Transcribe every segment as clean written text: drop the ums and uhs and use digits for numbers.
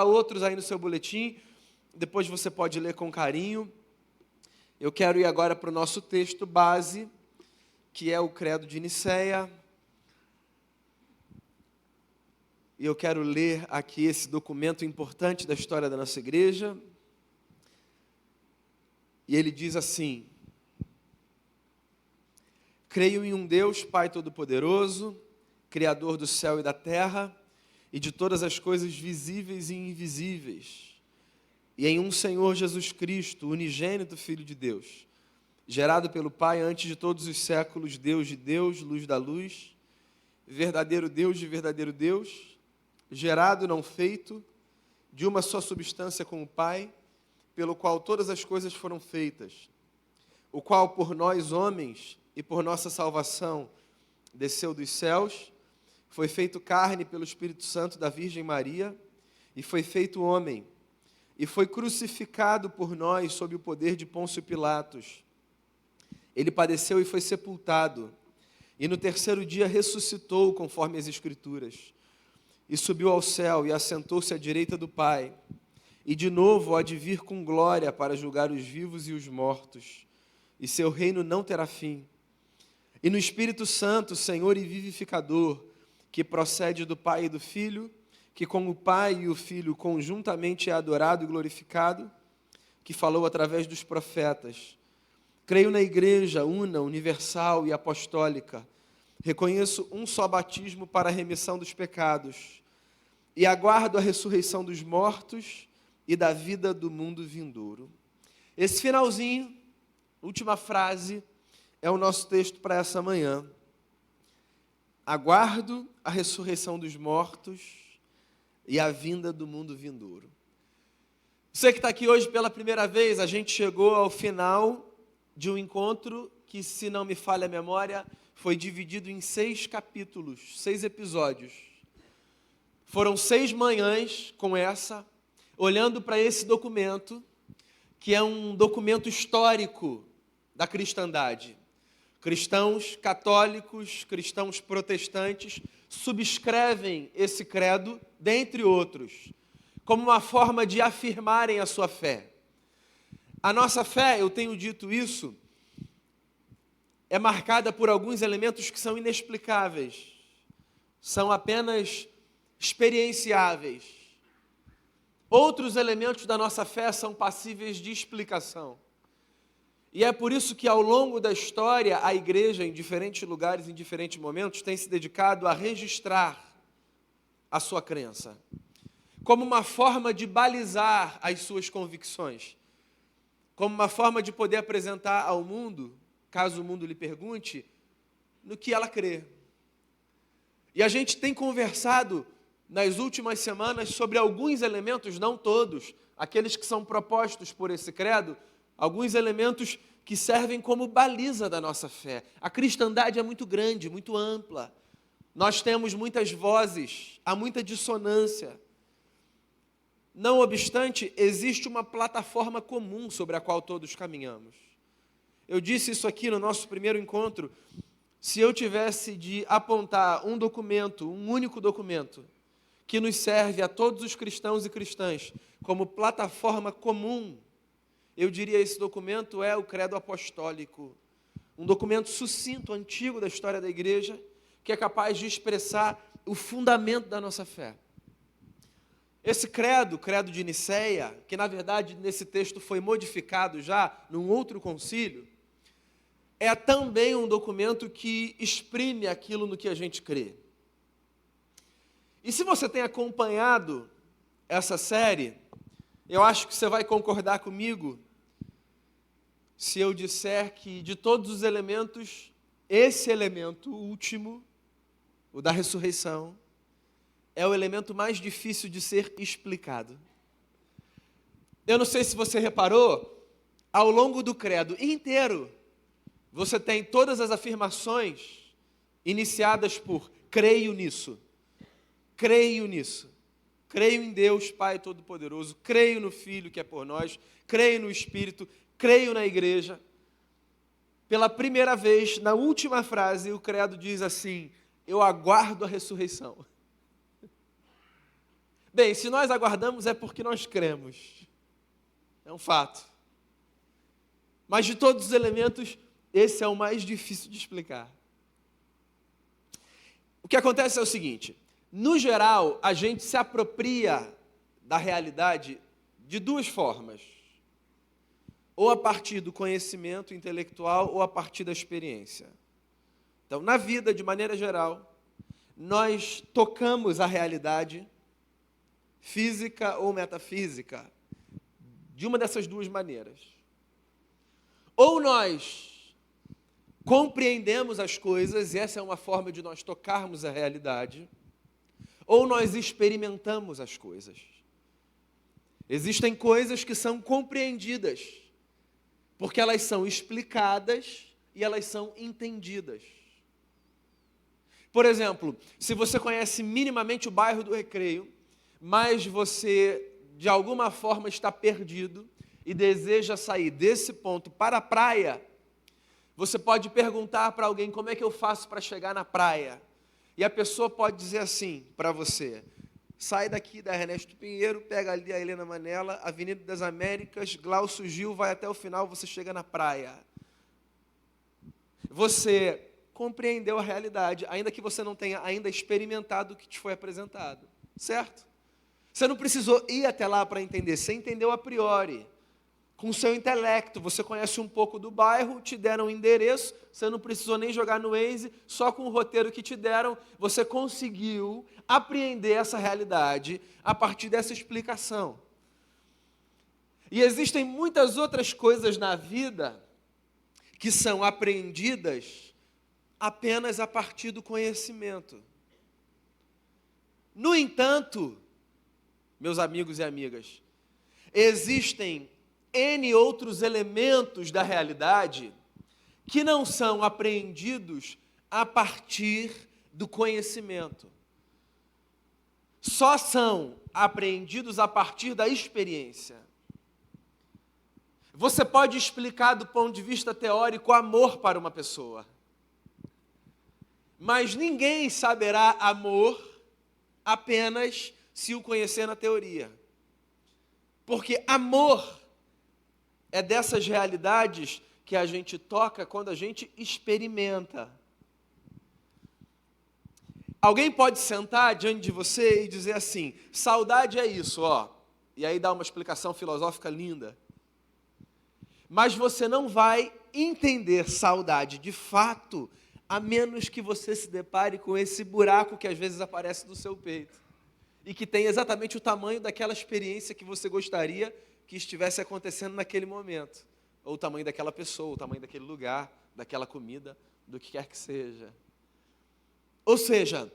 Há outros aí no seu boletim, depois você pode ler com carinho. Eu quero ir agora para o nosso texto base, que é o Credo de Nicéia. E eu quero ler aqui esse documento importante da história da nossa igreja. E ele diz assim: creio em um Deus, Pai Todo-Poderoso, Criador do céu e da terra, e de todas as coisas visíveis e invisíveis, e em um Senhor Jesus Cristo, unigênito Filho de Deus, gerado pelo Pai antes de todos os séculos, Deus de Deus, luz da luz, verdadeiro Deus de verdadeiro Deus, gerado, não feito, de uma só substância com o Pai, pelo qual todas as coisas foram feitas, o qual por nós homens e por nossa salvação desceu dos céus, foi feito carne pelo Espírito Santo da Virgem Maria, e foi feito homem, e foi crucificado por nós sob o poder de Pôncio Pilatos. Ele padeceu e foi sepultado, e no terceiro dia ressuscitou, conforme as Escrituras, e subiu ao céu e assentou-se à direita do Pai, e de novo há de vir com glória para julgar os vivos e os mortos, e seu reino não terá fim. E no Espírito Santo, Senhor e vivificador, que procede do Pai e do Filho, que com o Pai e o Filho conjuntamente é adorado e glorificado, que falou através dos profetas. Creio na Igreja una, universal e apostólica. Reconheço um só batismo para a remissão dos pecados e aguardo a ressurreição dos mortos e da vida do mundo vindouro. Esse finalzinho, última frase, é o nosso texto para essa manhã. Aguardo a ressurreição dos mortos e a vinda do mundo vindouro. Você que está aqui hoje pela primeira vez, a gente chegou ao final de um encontro que, se não me falha a memória, foi dividido em 6 capítulos, 6 episódios. Foram 6 manhãs com essa, olhando para esse documento, que é um documento histórico da cristandade. Cristãos católicos, cristãos protestantes, subscrevem esse credo, dentre outros, como uma forma de afirmarem a sua fé. A nossa fé, eu tenho dito isso, é marcada por alguns elementos que são inexplicáveis, são apenas experienciáveis. Outros elementos da nossa fé são passíveis de explicação. E é por isso que, ao longo da história, a igreja, em diferentes lugares, em diferentes momentos, tem se dedicado a registrar a sua crença, como uma forma de balizar as suas convicções, como uma forma de poder apresentar ao mundo, caso o mundo lhe pergunte, no que ela crê. E a gente tem conversado nas últimas semanas sobre alguns elementos, não todos, aqueles que são propostos por esse credo, alguns elementos que servem como baliza da nossa fé. A cristandade é muito grande, muito ampla. Nós temos muitas vozes, há muita dissonância. Não obstante, existe uma plataforma comum sobre a qual todos caminhamos. Eu disse isso aqui no nosso primeiro encontro. Se eu tivesse de apontar um documento, um único documento, que nos serve a todos os cristãos e cristãs como plataforma comum, eu diria esse documento é o Credo Apostólico, um documento sucinto, antigo da história da igreja, que é capaz de expressar o fundamento da nossa fé. Esse credo, Credo de Nicéia, que na verdade nesse texto foi modificado já num outro concílio, é também um documento que exprime aquilo no que a gente crê. E se você tem acompanhado essa série, eu acho que você vai concordar comigo se eu disser que, de todos os elementos, esse elemento último, o da ressurreição, é o elemento mais difícil de ser explicado. Eu não sei se você reparou, ao longo do credo inteiro, você tem todas as afirmações iniciadas por creio nisso, creio nisso. Creio em Deus, Pai Todo-Poderoso, creio no Filho que é por nós, creio no Espírito, creio na igreja. Pela primeira vez, na última frase, o credo diz assim: eu aguardo a ressurreição. Bem, se nós aguardamos é porque nós cremos. É um fato. Mas de todos os elementos, esse é o mais difícil de explicar. O que acontece é o seguinte: no geral, a gente se apropria da realidade de duas formas. Ou a partir do conhecimento intelectual ou a partir da experiência. Então, na vida, de maneira geral, nós tocamos a realidade física ou metafísica de uma dessas duas maneiras. Ou nós compreendemos as coisas, e essa é uma forma de nós tocarmos a realidade, ou nós experimentamos as coisas. Existem coisas que são compreendidas, porque elas são explicadas e elas são entendidas. Por exemplo, se você conhece minimamente o bairro do Recreio, mas você, de alguma forma, está perdido e deseja sair desse ponto para a praia, você pode perguntar para alguém como é que eu faço para chegar na praia. E a pessoa pode dizer assim para você: sai daqui da Ernesto Pinheiro, pega ali a Helena Manela, Avenida das Américas, Glaucio Gil, vai até o final, você chega na praia. Você compreendeu a realidade, ainda que você não tenha ainda experimentado o que te foi apresentado, certo? Você não precisou ir até lá para entender, você entendeu a priori. Com o seu intelecto, você conhece um pouco do bairro, te deram um endereço, você não precisou nem jogar no Waze, só com o roteiro que te deram, você conseguiu apreender essa realidade a partir dessa explicação. E existem muitas outras coisas na vida que são apreendidas apenas a partir do conhecimento. No entanto, meus amigos e amigas, existem N outros elementos da realidade que não são apreendidos a partir do conhecimento. Só são apreendidos a partir da experiência. Você pode explicar do ponto de vista teórico amor para uma pessoa, mas ninguém saberá amor apenas se o conhecer na teoria. Porque amor é dessas realidades que a gente toca quando a gente experimenta. Alguém pode sentar diante de você e dizer assim: saudade é isso, ó. E aí dá uma explicação filosófica linda. Mas você não vai entender saudade de fato, a menos que você se depare com esse buraco que às vezes aparece no seu peito. E que tem exatamente o tamanho daquela experiência que você gostaria que estivesse acontecendo naquele momento. Ou o tamanho daquela pessoa, o tamanho daquele lugar, daquela comida, do que quer que seja. Ou seja,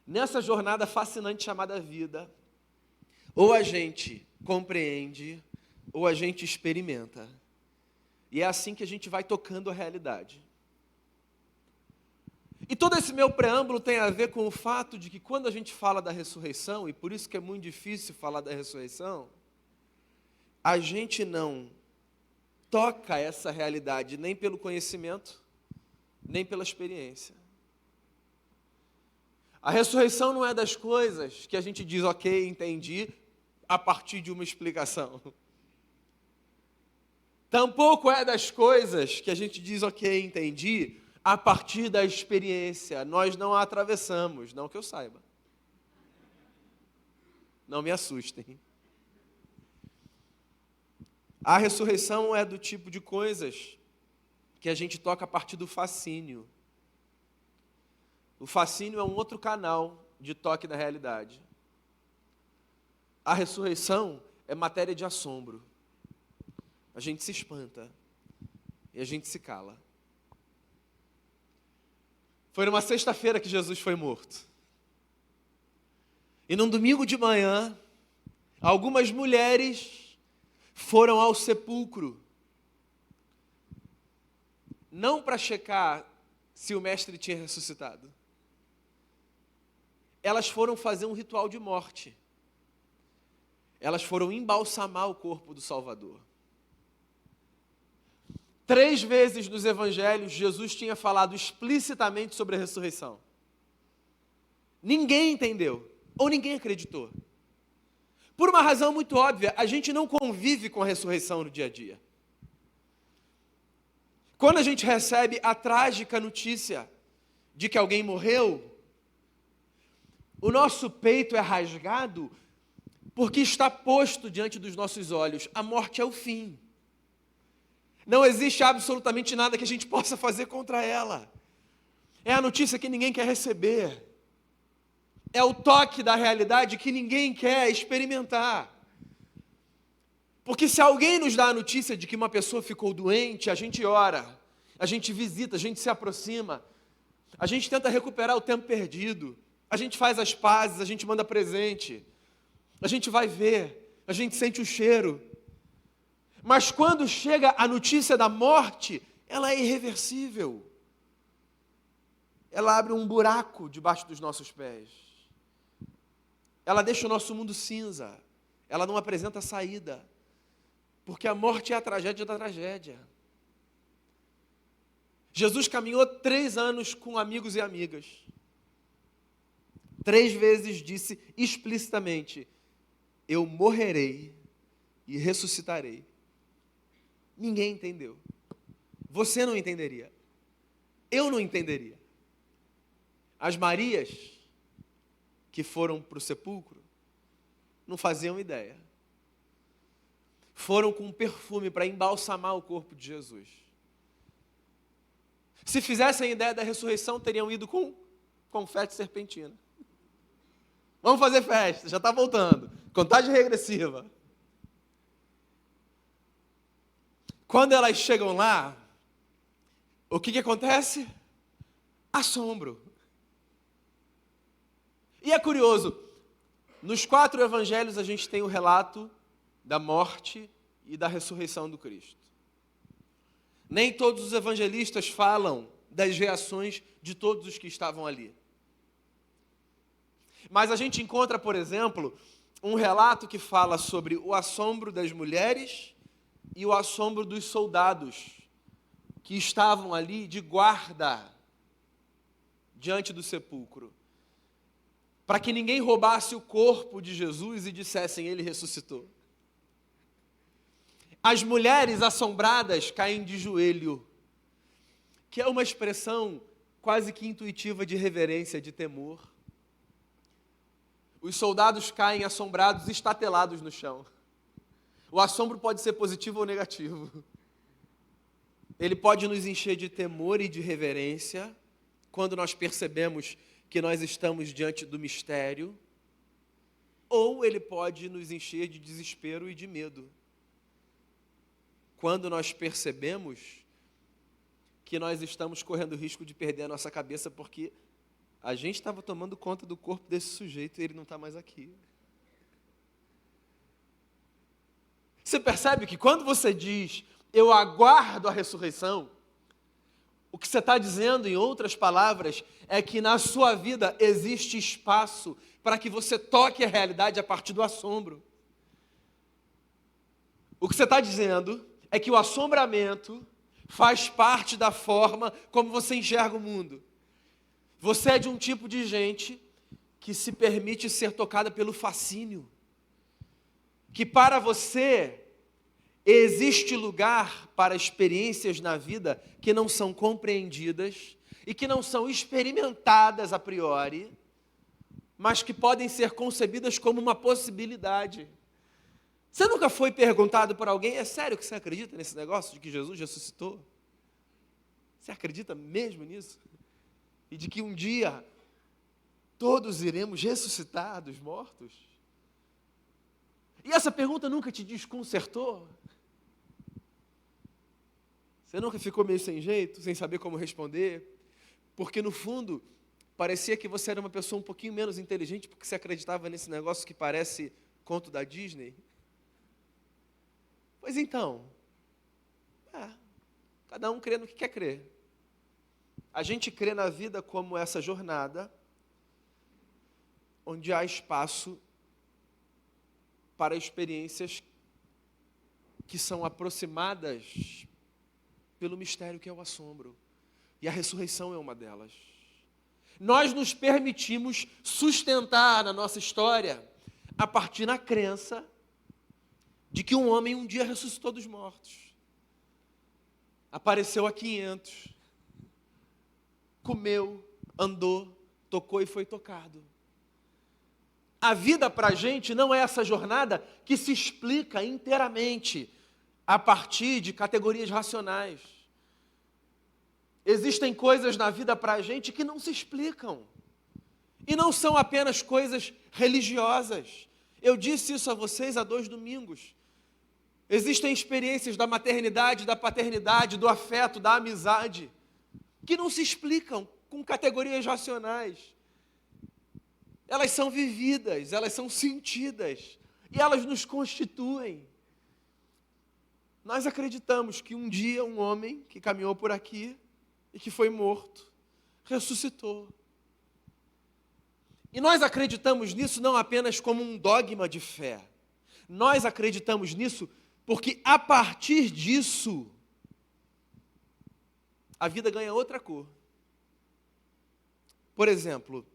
nessa jornada fascinante chamada vida, ou a gente compreende, ou a gente experimenta. E é assim que a gente vai tocando a realidade. E todo esse meu preâmbulo tem a ver com o fato de que quando a gente fala da ressurreição, e por isso que é muito difícil falar da ressurreição, a gente não toca essa realidade nem pelo conhecimento, nem pela experiência. A ressurreição não é das coisas que a gente diz, ok, entendi, a partir de uma explicação. Tampouco é das coisas que a gente diz, ok, entendi, a partir da experiência. Nós não a atravessamos, não que eu saiba. Não me assustem. A ressurreição é do tipo de coisas que a gente toca a partir do fascínio. O fascínio é um outro canal de toque da realidade. A ressurreição é matéria de assombro. A gente se espanta e a gente se cala. Foi numa sexta-feira que Jesus foi morto. E num domingo de manhã, algumas mulheres foram ao sepulcro. Não para checar se o mestre tinha ressuscitado. Elas foram fazer um ritual de morte. Elas foram embalsamar o corpo do Salvador. 3 vezes nos evangelhos, Jesus tinha falado explicitamente sobre a ressurreição. Ninguém entendeu, ou ninguém acreditou. Por uma razão muito óbvia, a gente não convive com a ressurreição no dia a dia. Quando a gente recebe a trágica notícia de que alguém morreu, o nosso peito é rasgado porque está posto diante dos nossos olhos. A morte é o fim. Não existe absolutamente nada que a gente possa fazer contra ela. É a notícia que ninguém quer receber. É o toque da realidade que ninguém quer experimentar. Porque se alguém nos dá a notícia de que uma pessoa ficou doente, a gente ora, a gente visita, a gente se aproxima, a gente tenta recuperar o tempo perdido, a gente faz as pazes, a gente manda presente, a gente vai ver, a gente sente o cheiro. Mas quando chega a notícia da morte, ela é irreversível. Ela abre um buraco debaixo dos nossos pés. Ela deixa o nosso mundo cinza. Ela não apresenta saída. Porque a morte é a tragédia da tragédia. Jesus caminhou 3 anos com amigos e amigas. 3 vezes disse explicitamente: eu morrerei e ressuscitarei. Ninguém entendeu. Você não entenderia. Eu não entenderia. As Marias que foram para o sepulcro não faziam ideia. Foram com perfume para embalsamar o corpo de Jesus. Se fizessem ideia da ressurreição, teriam ido com confete serpentina. Vamos fazer festa, já está voltando. Contagem regressiva. Quando elas chegam lá, o que acontece? Assombro. E é curioso, nos 4 evangelhos a gente tem o relato da morte e da ressurreição do Cristo. Nem todos os evangelistas falam das reações de todos os que estavam ali. Mas a gente encontra, por exemplo, um relato que fala sobre o assombro das mulheres e o assombro dos soldados que estavam ali de guarda diante do sepulcro, para que ninguém roubasse o corpo de Jesus e dissessem: ele ressuscitou. As mulheres assombradas caem de joelho, que é uma expressão quase que intuitiva de reverência, de temor. Os soldados caem assombrados, estatelados no chão. O assombro pode ser positivo ou negativo. Ele pode nos encher de temor e de reverência quando nós percebemos que nós estamos diante do mistério, ou ele pode nos encher de desespero e de medo quando nós percebemos que nós estamos correndo o risco de perder a nossa cabeça porque a gente estava tomando conta do corpo desse sujeito e ele não está mais aqui. Você percebe que quando você diz, eu aguardo a ressurreição, o que você está dizendo, em outras palavras, é que na sua vida existe espaço para que você toque a realidade a partir do assombro. O que você está dizendo é que o assombramento faz parte da forma como você enxerga o mundo. Você é de um tipo de gente que se permite ser tocada pelo fascínio. Que para você existe lugar para experiências na vida que não são compreendidas e que não são experimentadas a priori, mas que podem ser concebidas como uma possibilidade. Você nunca foi perguntado por alguém: é sério que você acredita nesse negócio de que Jesus ressuscitou? Você acredita mesmo nisso? E de que um dia todos iremos ressuscitar dos mortos? E essa pergunta nunca te desconcertou? Você nunca ficou meio sem jeito, sem saber como responder? Porque no fundo, parecia que você era uma pessoa um pouquinho menos inteligente porque você acreditava nesse negócio que parece conto da Disney? Pois então, cada um crê no que quer crer. A gente crê na vida como essa jornada onde há espaço para experiências que são aproximadas pelo mistério que é o assombro. E a ressurreição é uma delas. Nós nos permitimos sustentar na nossa história a partir da crença de que um homem um dia ressuscitou dos mortos. Apareceu a 500, comeu, andou, tocou e foi tocado. A vida para a gente não é essa jornada que se explica inteiramente a partir de categorias racionais. Existem coisas na vida para a gente que não se explicam. E não são apenas coisas religiosas. Eu disse isso a vocês há 2 domingos. Existem experiências da maternidade, da paternidade, do afeto, da amizade, que não se explicam com categorias racionais. Elas são vividas, elas são sentidas, e elas nos constituem. Nós acreditamos que um dia um homem que caminhou por aqui e que foi morto, ressuscitou. E nós acreditamos nisso não apenas como um dogma de fé. Nós acreditamos nisso porque, a partir disso, a vida ganha outra cor. Por exemplo,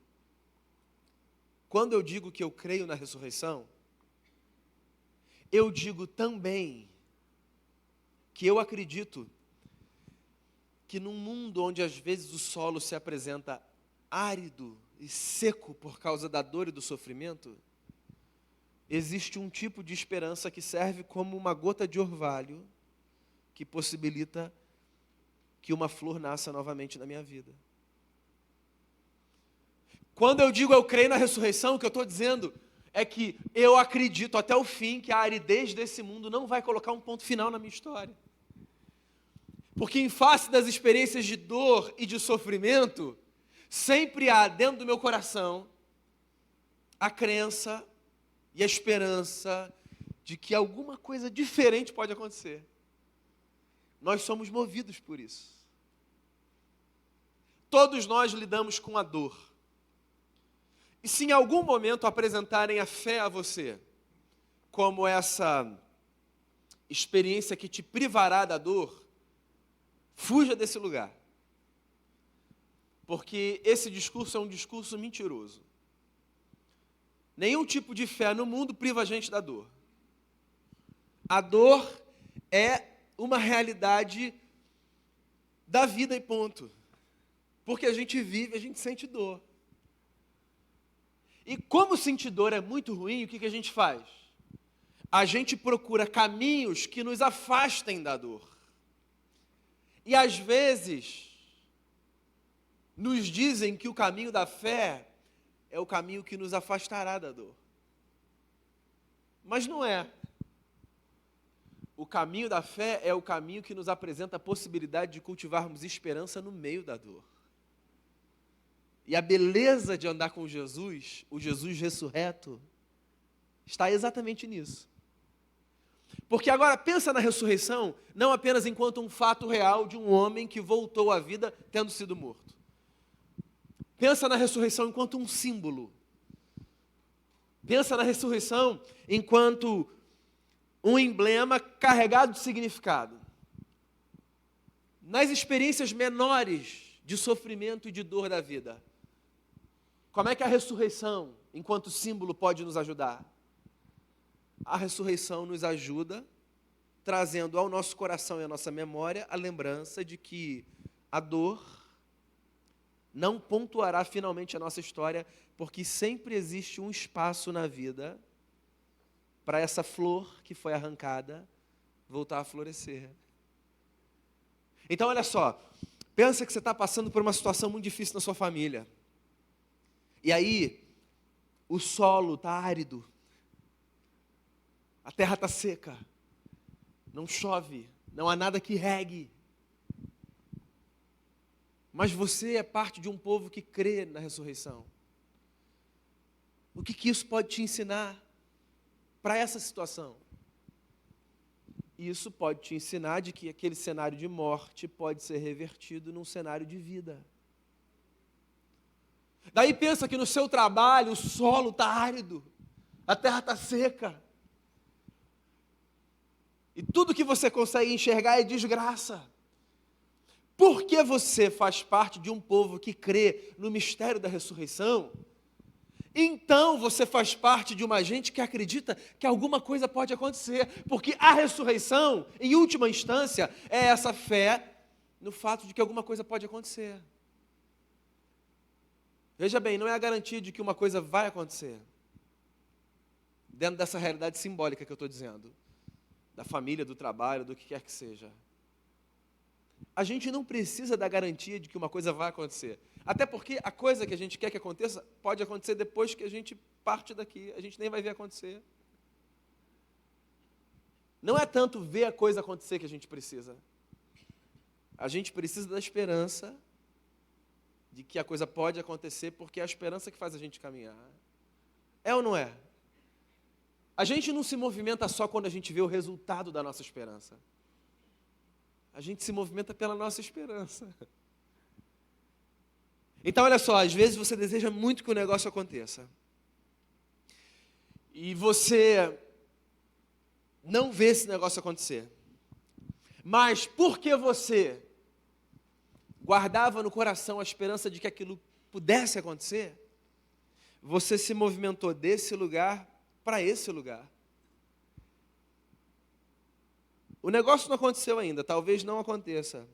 quando eu digo que eu creio na ressurreição, eu digo também que eu acredito que num mundo onde às vezes o solo se apresenta árido e seco por causa da dor e do sofrimento, existe um tipo de esperança que serve como uma gota de orvalho que possibilita que uma flor nasça novamente na minha vida. Quando eu digo eu creio na ressurreição, o que eu estou dizendo é que eu acredito até o fim que a aridez desse mundo não vai colocar um ponto final na minha história. Porque em face das experiências de dor e de sofrimento, sempre há dentro do meu coração a crença e a esperança de que alguma coisa diferente pode acontecer. Nós somos movidos por isso. Todos nós lidamos com a dor. E se em algum momento apresentarem a fé a você como essa experiência que te privará da dor, fuja desse lugar. Porque esse discurso é um discurso mentiroso. Nenhum tipo de fé no mundo priva a gente da dor. A dor é uma realidade da vida e ponto. Porque a gente vive, a gente sente dor. E como sentir dor é muito ruim, o que a gente faz? A gente procura caminhos que nos afastem da dor. E às vezes, nos dizem que o caminho da fé é o caminho que nos afastará da dor. Mas não é. O caminho da fé é o caminho que nos apresenta a possibilidade de cultivarmos esperança no meio da dor. E a beleza de andar com Jesus, o Jesus ressurreto, está exatamente nisso. Porque agora pensa na ressurreição, não apenas enquanto um fato real de um homem que voltou à vida tendo sido morto. Pensa na ressurreição enquanto um símbolo. Pensa na ressurreição enquanto um emblema carregado de significado. Nas experiências menores de sofrimento e de dor da vida, como é que a ressurreição, enquanto símbolo, pode nos ajudar? A ressurreição nos ajuda, trazendo ao nosso coração e à nossa memória a lembrança de que a dor não pontuará finalmente a nossa história, porque sempre existe um espaço na vida para essa flor que foi arrancada voltar a florescer. Então, olha só, pensa que você está passando por uma situação muito difícil na sua família. E aí, o solo está árido, a terra está seca, não chove, não há nada que regue. Mas você é parte de um povo que crê na ressurreição. O que isso pode te ensinar para essa situação? Isso pode te ensinar de que aquele cenário de morte pode ser revertido num cenário de vida. Daí pensa que no seu trabalho o solo está árido, a terra está seca. E tudo que você consegue enxergar é desgraça. Porque você faz parte de um povo que crê no mistério da ressurreição, então você faz parte de uma gente que acredita que alguma coisa pode acontecer, porque a ressurreição, em última instância, é essa fé no fato de que alguma coisa pode acontecer. Veja bem, não é a garantia de que uma coisa vai acontecer, dentro dessa realidade simbólica que eu estou dizendo, da família, do trabalho, do que quer que seja. A gente não precisa da garantia de que uma coisa vai acontecer. Até porque a coisa que a gente quer que aconteça pode acontecer depois que a gente parte daqui. A gente nem vai ver acontecer. Não é tanto ver a coisa acontecer que a gente precisa. A gente precisa da esperança de que a coisa pode acontecer, porque é a esperança que faz a gente caminhar. É ou não é? A gente não se movimenta só quando a gente vê o resultado da nossa esperança. A gente se movimenta pela nossa esperança. Então, olha só, às vezes você deseja muito que o negócio aconteça. E você não vê esse negócio acontecer. Mas porque você guardava no coração a esperança de que aquilo pudesse acontecer, você se movimentou desse lugar para esse lugar. O negócio não aconteceu ainda, talvez não aconteça.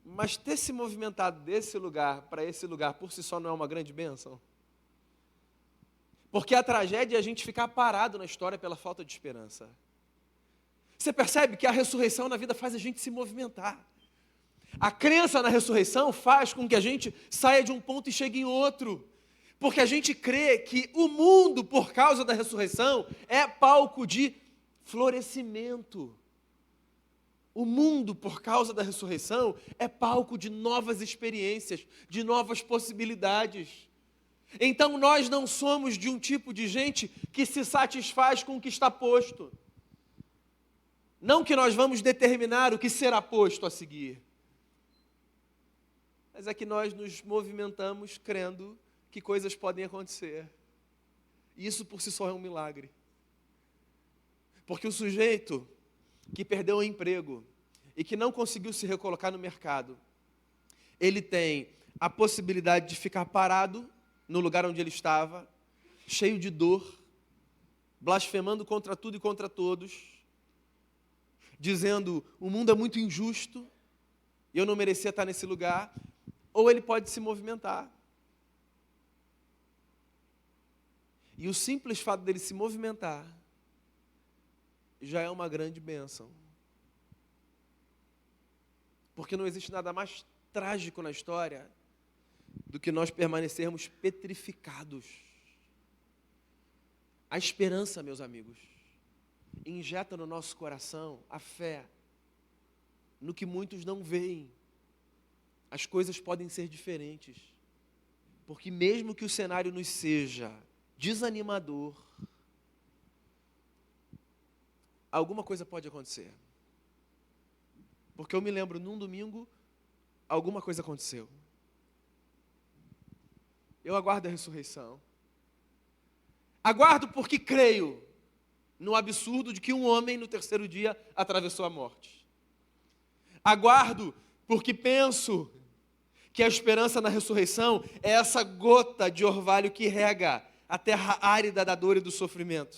Mas ter se movimentado desse lugar para esse lugar por si só não é uma grande bênção? Porque a tragédia é a gente ficar parado na história pela falta de esperança. Você percebe que a ressurreição na vida faz a gente se movimentar. A crença na ressurreição faz com que a gente saia de um ponto e chegue em outro. Porque a gente crê que o mundo, por causa da ressurreição, é palco de florescimento. O mundo, por causa da ressurreição, é palco de novas experiências, de novas possibilidades. Então nós não somos de um tipo de gente que se satisfaz com o que está posto. Não que nós vamos determinar o que será posto a seguir. Mas é que nós nos movimentamos crendo que coisas podem acontecer. E isso por si só é um milagre. Porque o sujeito que perdeu o emprego e que não conseguiu se recolocar no mercado, ele tem a possibilidade de ficar parado no lugar onde ele estava, cheio de dor, blasfemando contra tudo e contra todos, dizendo, o mundo é muito injusto, e eu não merecia estar nesse lugar, ou ele pode se movimentar. E o simples fato dele se movimentar já é uma grande bênção. Porque não existe nada mais trágico na história do que nós permanecermos petrificados. A esperança, meus amigos, injeta no nosso coração a fé no que muitos não veem. As coisas podem ser diferentes. Porque mesmo que o cenário nos seja desanimador, alguma coisa pode acontecer. Porque eu me lembro, num domingo, alguma coisa aconteceu. Eu aguardo a ressurreição. Aguardo porque creio no absurdo de que um homem no terceiro dia atravessou a morte. Aguardo porque penso que a esperança na ressurreição é essa gota de orvalho que rega a terra árida da dor e do sofrimento.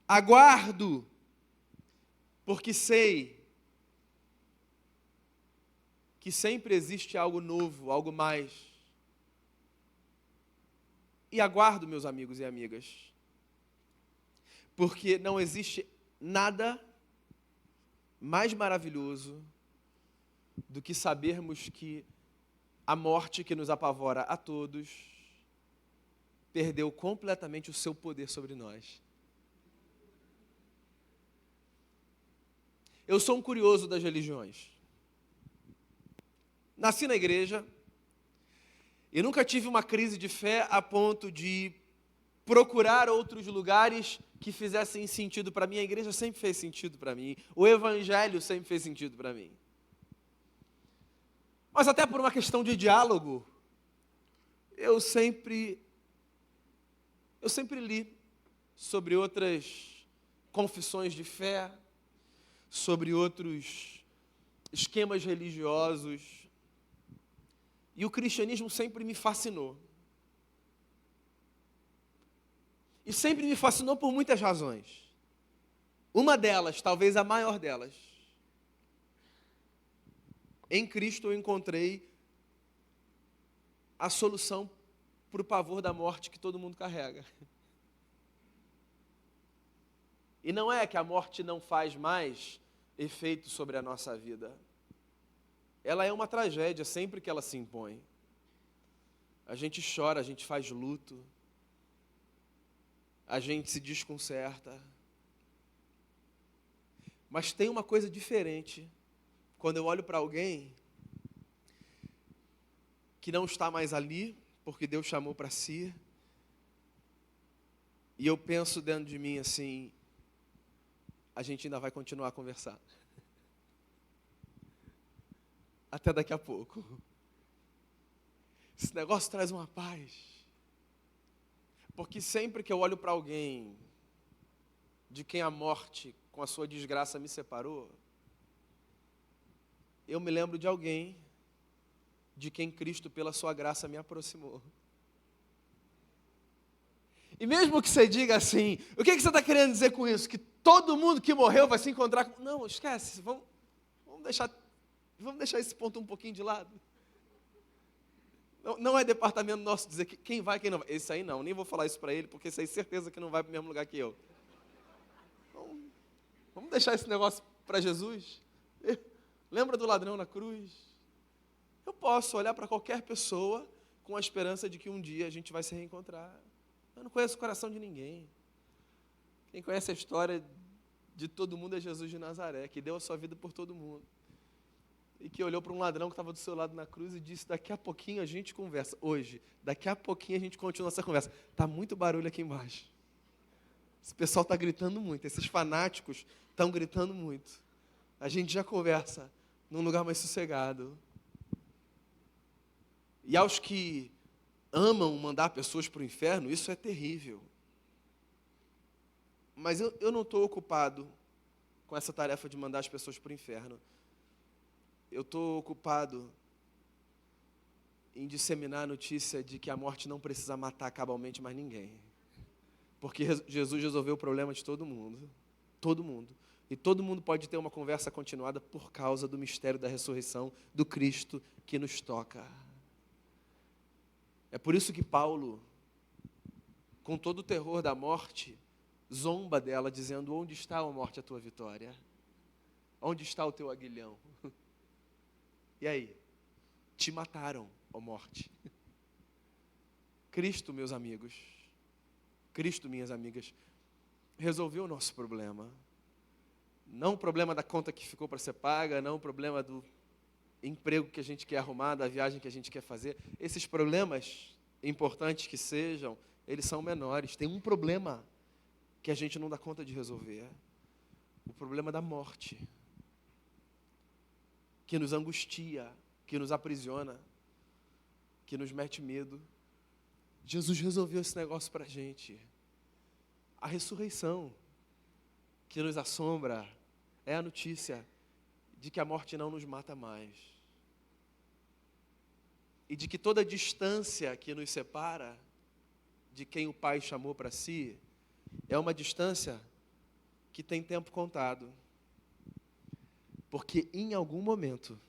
Aguardo porque sei que sempre existe algo novo, algo mais. E aguardo, meus amigos e amigas, porque não existe nada mais maravilhoso do que sabermos que a morte que nos apavora a todos perdeu completamente o seu poder sobre nós. Eu sou um curioso das religiões. Nasci na igreja e nunca tive uma crise de fé a ponto de procurar outros lugares que fizessem sentido para mim. A igreja sempre fez sentido para mim. O evangelho sempre fez sentido para mim. Mas até por uma questão de diálogo, eu sempre li sobre outras confissões de fé, sobre outros esquemas religiosos. E o cristianismo sempre me fascinou. E sempre me fascinou por muitas razões. Uma delas, talvez a maior delas, em Cristo eu encontrei a solução para o pavor da morte que todo mundo carrega. E não é que a morte não faz mais efeito sobre a nossa vida. Ela é uma tragédia sempre que ela se impõe. A gente chora, a gente faz luto, a gente se desconcerta. Mas tem uma coisa diferente quando eu olho para alguém que não está mais ali, porque Deus chamou para si, e eu penso dentro de mim assim, a gente ainda vai continuar a conversar. Até daqui a pouco. Esse negócio traz uma paz. Porque sempre que eu olho para alguém de quem a morte, com a sua desgraça, me separou, eu me lembro de alguém de quem Cristo, pela sua graça, me aproximou. E mesmo que você diga assim, o que você está querendo dizer com isso? Que todo mundo que morreu vai se encontrar com... Não, esquece, vamos deixar esse ponto um pouquinho de lado. Não é departamento nosso dizer quem vai, quem não vai. Esse aí não, nem vou falar isso para ele, porque esse aí certeza que não vai para o mesmo lugar que eu. Então, vamos deixar esse negócio para Jesus. Lembra do ladrão na cruz? Eu posso olhar para qualquer pessoa com a esperança de que um dia a gente vai se reencontrar. Eu não conheço o coração de ninguém. Quem conhece a história de todo mundo é Jesus de Nazaré, que deu a sua vida por todo mundo. E que olhou para um ladrão que estava do seu lado na cruz e disse, daqui a pouquinho a gente conversa. Hoje, daqui a pouquinho a gente continua essa conversa. Está muito barulho aqui embaixo. Esse pessoal está gritando muito, esses fanáticos estão gritando muito. A gente já conversa num lugar mais sossegado. E aos que amam mandar pessoas para o inferno, isso é terrível. Mas eu não estou ocupado com essa tarefa de mandar as pessoas para o inferno. Eu estou ocupado em disseminar a notícia de que a morte não precisa matar cabalmente mais ninguém. Porque Jesus resolveu o problema de todo mundo. Todo mundo. E todo mundo pode ter uma conversa continuada por causa do mistério da ressurreição do Cristo que nos toca. É por isso que Paulo, com todo o terror da morte, zomba dela, dizendo, onde está, ó morte, a tua vitória? Onde está o teu aguilhão? E aí? Te mataram, ó morte. Cristo, meus amigos, Cristo, minhas amigas, resolveu o nosso problema. Não o problema da conta que ficou para ser paga, não o problema do emprego que a gente quer arrumar, da viagem que a gente quer fazer. Esses problemas, importantes que sejam, eles são menores. Tem um problema que a gente não dá conta de resolver. O problema da morte. Que nos angustia, que nos aprisiona, que nos mete medo. Jesus resolveu esse negócio para a gente. A ressurreição que nos assombra é a notícia de que a morte não nos mata mais. E de que toda distância que nos separa de quem o Pai chamou para si é uma distância que tem tempo contado. Porque em algum momento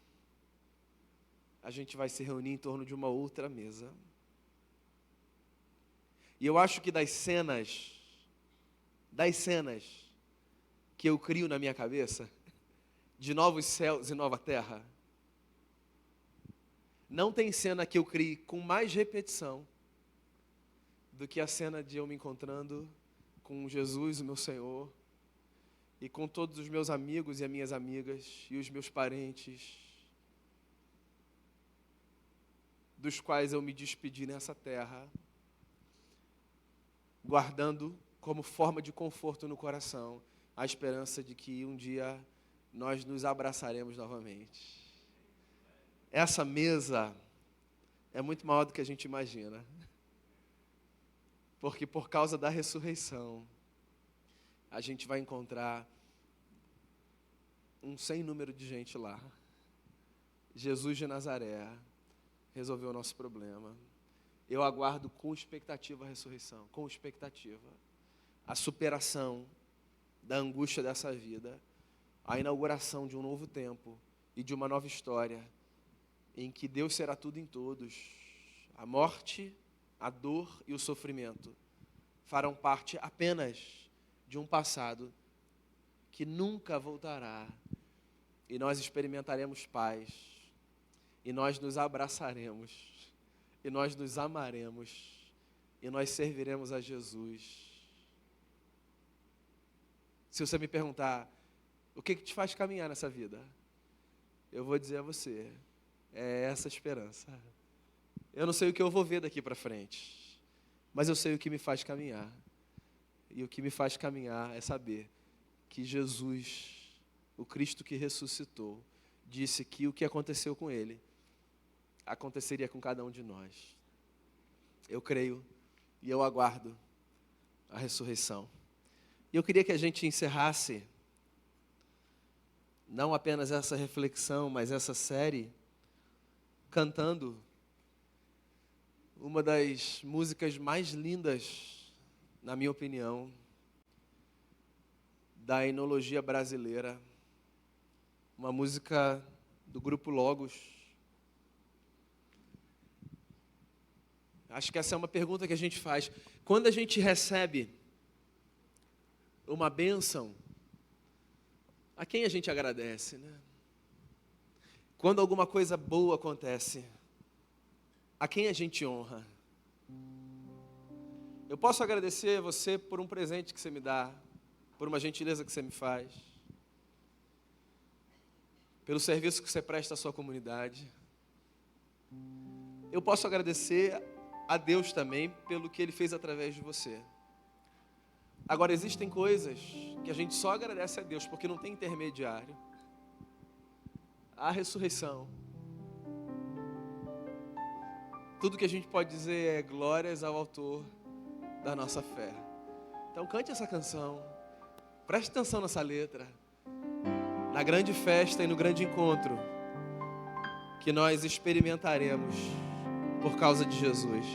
a gente vai se reunir em torno de uma outra mesa. E eu acho que das cenas que eu crio na minha cabeça, de novos céus e nova terra, não tem cena que eu crie com mais repetição do que a cena de eu me encontrando com Jesus, o meu Senhor, e com todos os meus amigos e as minhas amigas, e os meus parentes, dos quais eu me despedi nessa terra, guardando como forma de conforto no coração a esperança de que um dia nós nos abraçaremos novamente. Essa mesa é muito maior do que a gente imagina. Porque por causa da ressurreição, a gente vai encontrar um sem número de gente lá. Jesus de Nazaré resolveu o nosso problema. eu aguardo com expectativa a ressurreição, com expectativa a superação da angústia dessa vida, a inauguração de um novo tempo e de uma nova história, em que Deus será tudo em todos. A morte, a dor e o sofrimento farão parte apenas de um passado que nunca voltará. E nós experimentaremos paz, e nós nos abraçaremos, e nós nos amaremos, e nós serviremos a Jesus. Se você me perguntar, o que te faz caminhar nessa vida? Eu vou dizer a você, é essa esperança. Eu não sei o que eu vou ver daqui para frente, mas eu sei o que me faz caminhar. E o que me faz caminhar é saber que Jesus, o Cristo que ressuscitou, disse que o que aconteceu com Ele, aconteceria com cada um de nós. Eu creio e eu aguardo a ressurreição. E eu queria que a gente encerrasse, não apenas essa reflexão, mas essa série, cantando uma das músicas mais lindas, na minha opinião, da enologia brasileira, uma música do grupo Logos. Acho que essa é uma pergunta que a gente faz. Quando a gente recebe uma bênção, a quem a gente agradece, né? Quando alguma coisa boa acontece, a quem a gente honra? Eu posso agradecer você por um presente que você me dá, por uma gentileza que você me faz, pelo serviço que você presta à sua comunidade. Eu posso agradecer a Deus também pelo que Ele fez através de você. Agora, existem coisas que a gente só agradece a Deus porque não tem intermediário. A ressurreição. Tudo que a gente pode dizer é glórias ao autor da nossa fé. Então cante essa canção, preste atenção nessa letra, na grande festa e no grande encontro que nós experimentaremos por causa de Jesus.